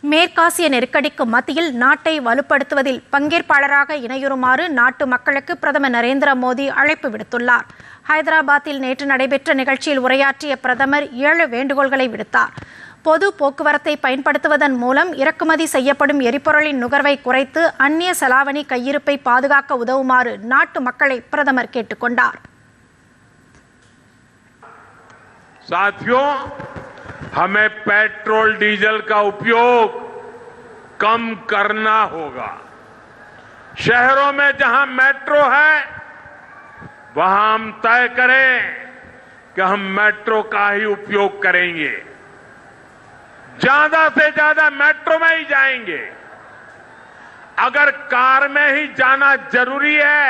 மேற்காசிய நெருக்கடிக்கு மத்தியில் நாட்டை வலுப்படுத்துவதில் பங்கேற்பாளராக இணையுறுமாறு நாட்டு மக்களுக்கு பிரதமர் நரேந்திர மோடி அழைப்பு விடுத்துள்ளார். ஹைதராபாத்தில் நேற்று நடைபெற்ற நிகழ்ச்சியில் உரையாற்றிய பிரதமர் 7 வேண்டுகோள்களை விடுத்தார். பொது போக்குவரத்தை பயன்படுத்துவதன் மூலம் இறக்குமதி செய்யப்படும் எரிபொருளின் நுகர்வை குறைத்து அந்நிய செலாவணி கையிருப்பை பாதுகாக்க உதவுமாறு நாட்டு மக்களை பிரதமர் கேட்டுக்கொண்டார். साथियों, हमें पेट्रोल डीजल का उपयोग कम करना होगा। शहरों में जहां मेट्रो है वहां हम तय करें कि हम मेट्रो का ही उपयोग करेंगे, ज्यादा से ज्यादा मेट्रो में ही जाएंगे। अगर कार में ही जाना जरूरी है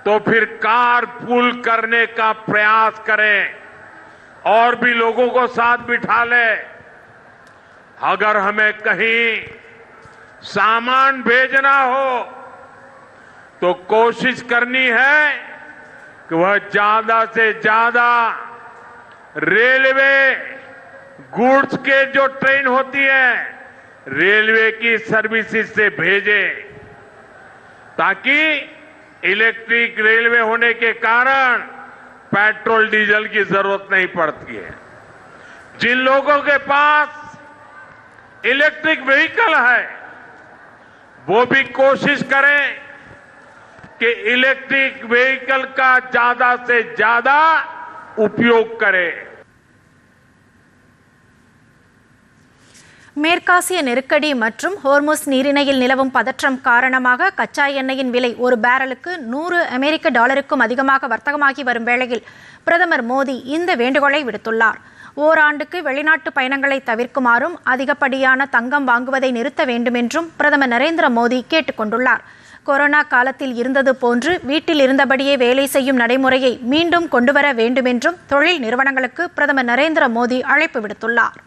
तो फिर कार पूल करने का प्रयास करें और भी लोगों को साथ बिठा ले। अगर हमें कहीं सामान भेजना हो तो कोशिश करनी है कि वह ज्यादा से ज्यादा रेलवे गुड्स के जो ट्रेन होती है रेलवे की सर्विसेज से भेजे, ताकि इलेक्ट्रिक रेलवे होने के कारण पेट्रोल डीजल की जरूरत नहीं पड़ती है। जिन लोगों के पास इलेक्ट्रिक व्हीकल है वो भी कोशिश करें कि इलेक्ट्रिक व्हीकल का ज्यादा से ज्यादा उपयोग करें। மேற்காசிய நெருக்கடி மற்றும் ஹோர்முஸ் நீரிணையில் நிலவும் பதற்றம் காரணமாக கச்சா எண்ணெயின் விலை ஒரு பேரலுக்கு $100 அதிகமாக வர்த்தகமாகி வரும் வேளையில் பிரதமர் மோடி இந்த வேண்டுகோளை விடுத்துள்ளார். ஓராண்டுக்கு வெளிநாட்டு பயணங்களை தவிர்க்குமாறும் அதிகப்படியான தங்கம் வாங்குவதை நிறுத்த வேண்டும் என்றும் பிரதமர் நரேந்திர மோடி கேட்டுக் கொண்டுள்ளார். கொரோனா காலத்தில் இருந்தது போன்று வீட்டில் இருந்தபடியே வேலை செய்யும் நடைமுறையை மீண்டும் கொண்டுவர வேண்டும் என்றும் தொழில் நிறுவனங்களுக்கு பிரதமர் நரேந்திர மோடி அழைப்பு விடுத்துள்ளார்.